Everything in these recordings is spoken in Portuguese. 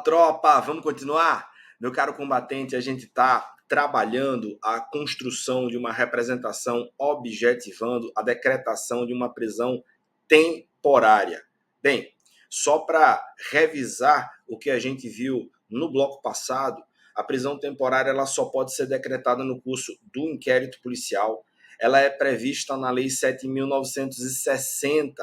tropa, vamos continuar? Meu caro combatente, a gente está trabalhando a construção de uma representação objetivando a decretação de uma prisão temporária. Bem, só para revisar o que a gente viu no bloco passado, a prisão temporária ela só pode ser decretada no curso do inquérito policial. Ela é prevista na Lei 7.960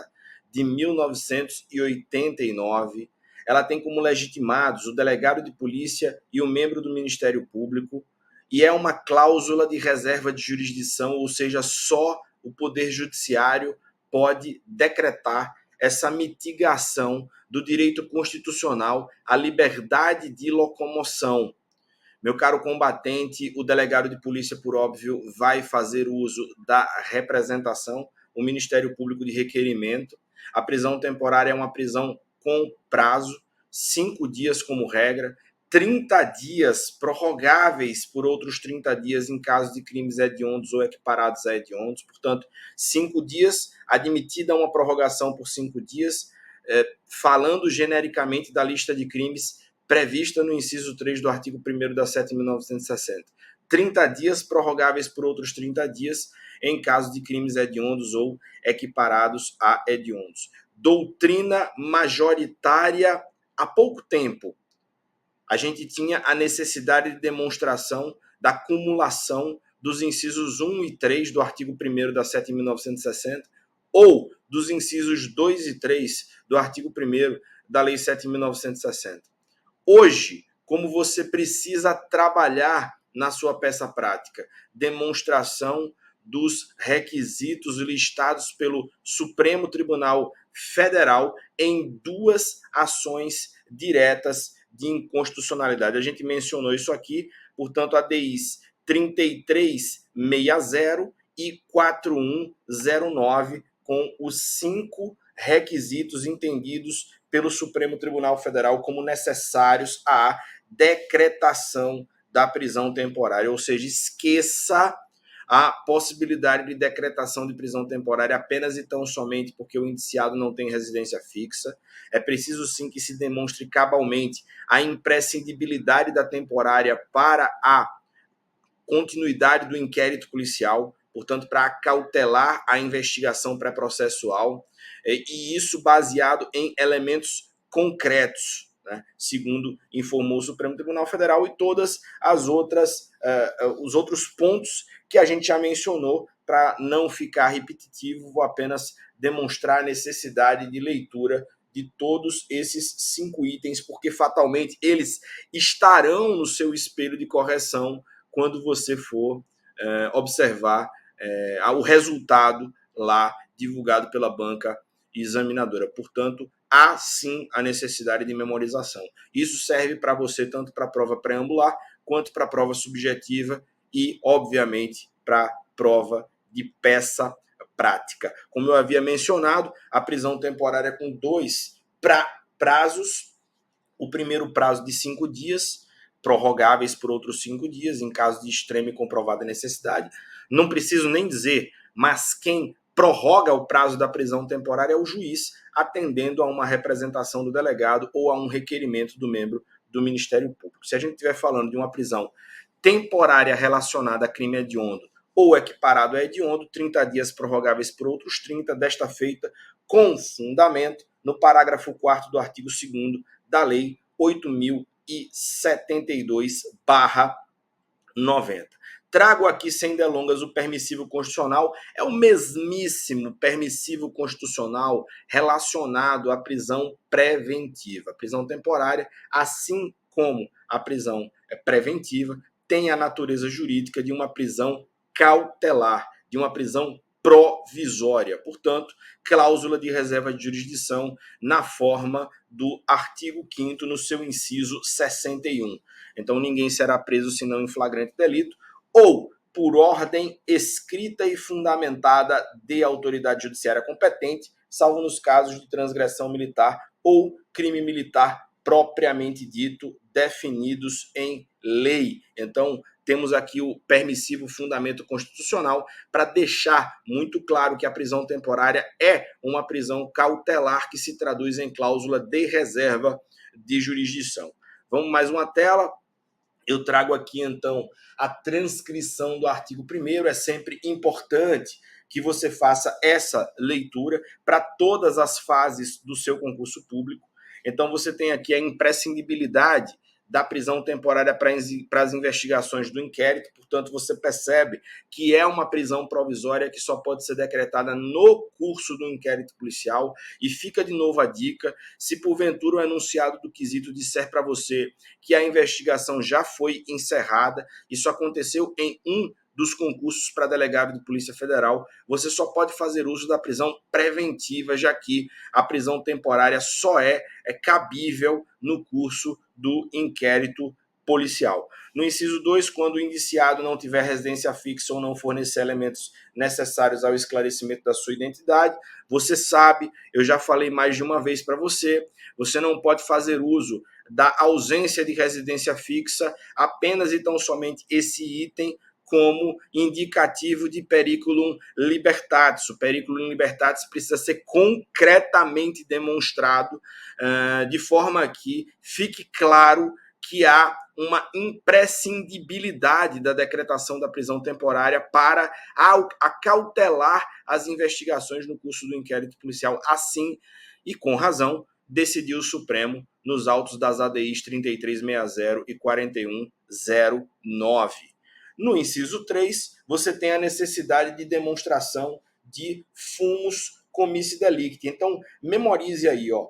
de 1989. Ela tem como legitimados o delegado de polícia e o membro do Ministério Público, e é uma cláusula de reserva de jurisdição, ou seja, só o Poder Judiciário pode decretar essa mitigação do direito constitucional à liberdade de locomoção. Meu caro combatente, o delegado de polícia, por óbvio, vai fazer uso da representação, o Ministério Público de requerimento. A prisão temporária é uma prisão com prazo, 5 dias como regra, 30 dias prorrogáveis por outros 30 dias em caso de crimes hediondos ou equiparados a hediondos. Portanto, 5 dias, admitida uma prorrogação por 5 dias, falando genericamente da lista de crimes prevista no inciso 3 do artigo 1º da 7.960. 30 dias prorrogáveis por outros 30 dias em caso de crimes hediondos ou equiparados a hediondos. Doutrina majoritária há pouco tempo. A gente tinha a necessidade de demonstração da acumulação dos incisos 1 e 3 do artigo 1º da 7.960 ou dos incisos 2 e 3 do artigo 1º da Lei 7.960. Hoje, como você precisa trabalhar na sua peça prática, demonstração dos requisitos listados pelo Supremo Tribunal Federal em 2 ações diretas de inconstitucionalidade. A gente mencionou isso aqui, portanto, ADIs 3360 e 4109, com os 5 requisitos entendidos pelo Supremo Tribunal Federal como necessários à decretação da prisão temporária. Ou seja, esqueça a possibilidade de decretação de prisão temporária apenas e tão somente porque o indiciado não tem residência fixa. É preciso sim que se demonstre cabalmente a imprescindibilidade da temporária para a continuidade do inquérito policial, portanto, para acautelar a investigação pré-processual, e isso baseado em elementos concretos, né? Segundo informou o Supremo Tribunal Federal, e todas as outras os outros pontos que a gente já mencionou. Para não ficar repetitivo, vou apenas demonstrar a necessidade de leitura de todos esses 5 itens, porque fatalmente eles estarão no seu espelho de correção quando você for observar o resultado lá divulgado pela banca examinadora. Portanto, há sim a necessidade de memorização. Isso serve para você tanto para a prova pré-ambular quanto para a prova subjetiva e, obviamente, para a prova de peça prática. Como eu havia mencionado, a prisão temporária com 2 prazos. O primeiro prazo de 5 dias, prorrogáveis por outros 5 dias, em caso de extrema e comprovada necessidade. Não preciso nem dizer, mas quem prorroga o prazo da prisão temporária é o juiz, atendendo a uma representação do delegado ou a um requerimento do membro do Ministério Público. Se a gente estiver falando de uma prisão temporária relacionada a crime hediondo ou equiparado a hediondo, 30 dias prorrogáveis por outros 30, desta feita com fundamento no parágrafo 4º do artigo 2º da Lei 8.072/90. Trago aqui, sem delongas, o permissivo constitucional. É o mesmíssimo permissivo constitucional relacionado à prisão preventiva. A prisão temporária, assim como a prisão preventiva, tem a natureza jurídica de uma prisão cautelar, de uma prisão provisória. Portanto, cláusula de reserva de jurisdição na forma do artigo 5º no seu inciso 61. Então, ninguém será preso senão em flagrante delito ou por ordem escrita e fundamentada de autoridade judiciária competente, salvo nos casos de transgressão militar ou crime militar propriamente dito, definidos em lei. Então, temos aqui o permissivo fundamento constitucional para deixar muito claro que a prisão temporária é uma prisão cautelar que se traduz em cláusula de reserva de jurisdição. Vamos mais uma tela. Eu trago aqui, então, a transcrição do artigo 1º. É sempre importante que você faça essa leitura para todas as fases do seu concurso público. Então, você tem aqui a imprescindibilidade da prisão temporária para as investigações do inquérito. Portanto, você percebe que é uma prisão provisória que só pode ser decretada no curso do inquérito policial. E fica de novo a dica: se porventura o enunciado do quesito disser para você que a investigação já foi encerrada, isso aconteceu em um dos concursos para delegado de Polícia Federal, você só pode fazer uso da prisão preventiva, já que a prisão temporária só é cabível no curso do inquérito policial. No inciso 2, quando o indiciado não tiver residência fixa ou não fornecer elementos necessários ao esclarecimento da sua identidade, você sabe, eu já falei mais de uma vez para você, você não pode fazer uso da ausência de residência fixa apenas e tão somente esse item como indicativo de periculum libertatis. O periculum libertatis precisa ser concretamente demonstrado, de forma que fique claro que há uma imprescindibilidade da decretação da prisão temporária para acautelar as investigações no curso do inquérito policial. Assim, e com razão, decidiu o Supremo nos autos das ADIs 3360 e 4109. No inciso 3, você tem a necessidade de demonstração de fumus comissi delicti. Então, memorize aí, ó.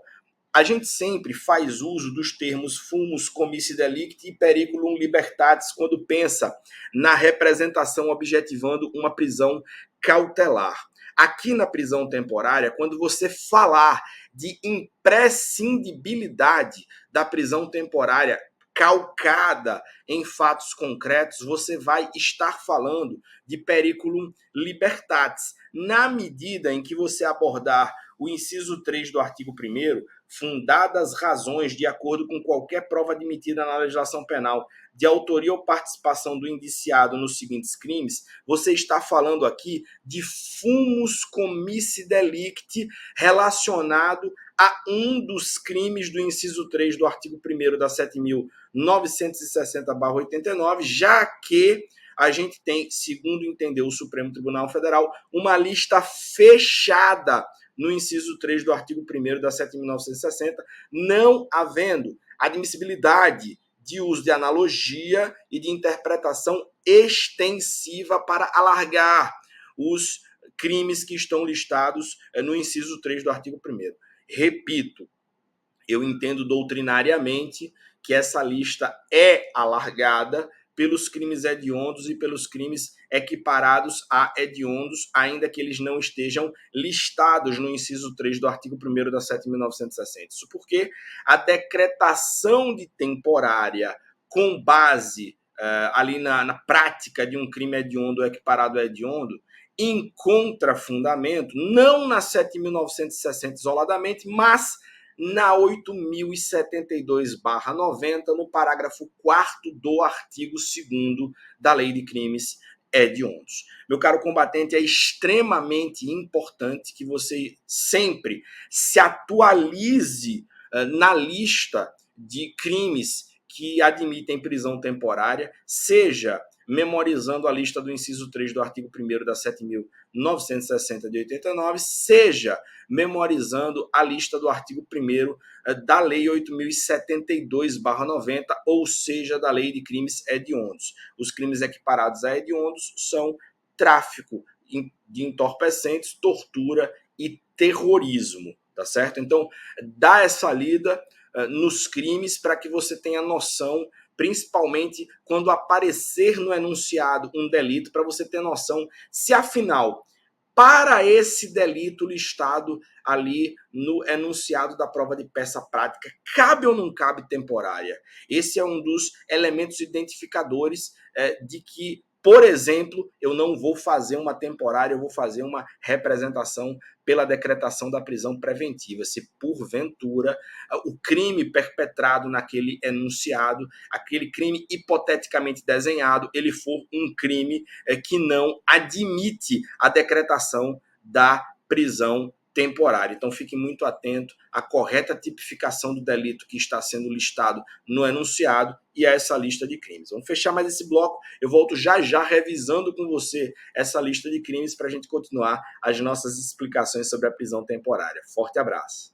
A gente sempre faz uso dos termos fumus comissi delicti e periculum libertatis quando pensa na representação objetivando uma prisão cautelar. Aqui na prisão temporária, quando você falar de imprescindibilidade da prisão temporária calcada em fatos concretos, você vai estar falando de periculum libertatis. Na medida em que você abordar o inciso 3 do artigo 1º, fundadas razões de acordo com qualquer prova admitida na legislação penal de autoria ou participação do indiciado nos seguintes crimes, você está falando aqui de fumus comissi delicti relacionado a um dos crimes do inciso 3 do artigo 1º da 7.960/89, já que a gente tem, segundo entendeu o Supremo Tribunal Federal, uma lista fechada no inciso 3 do artigo 1º da 7.960, não havendo admissibilidade de uso de analogia e de interpretação extensiva para alargar os crimes que estão listados no inciso 3 do artigo 1º. Repito, eu entendo doutrinariamente que essa lista é alargada pelos crimes hediondos e pelos crimes equiparados a hediondos, ainda que eles não estejam listados no inciso 3 do artigo 1º da 7.960. Isso porque a decretação de temporária com base ali na prática de um crime hediondo ou equiparado a hediondo encontra fundamento não na 7.960 isoladamente, mas na 8.072/90, no parágrafo 4º do artigo 2º da Lei de Crimes Hediondos. Meu caro combatente, é extremamente importante que você sempre se atualize na lista de crimes que admitem prisão temporária, seja memorizando a lista do inciso 3 do artigo 1º da 7.960 de 89, seja memorizando a lista do artigo 1º da Lei 8.072/90, ou seja, da Lei de Crimes Hediondos. Os crimes equiparados a hediondos são tráfico de entorpecentes, tortura e terrorismo, tá certo? Então, dá essa lida nos crimes para que você tenha noção, principalmente quando aparecer no enunciado um delito, para você ter noção se, afinal, para esse delito listado ali no enunciado da prova de peça prática, cabe ou não cabe temporária. Esse é um dos elementos identificadores de que, por exemplo, eu não vou fazer uma temporária, eu vou fazer uma representação pela decretação da prisão preventiva. Se, porventura, o crime perpetrado naquele enunciado, aquele crime hipoteticamente desenhado, ele for um crime que não admite a decretação da prisão temporária. Então fique muito atento à correta tipificação do delito que está sendo listado no enunciado e a essa lista de crimes. Vamos fechar mais esse bloco. Eu volto já já revisando com você essa lista de crimes para a gente continuar as nossas explicações sobre a prisão temporária. Forte abraço.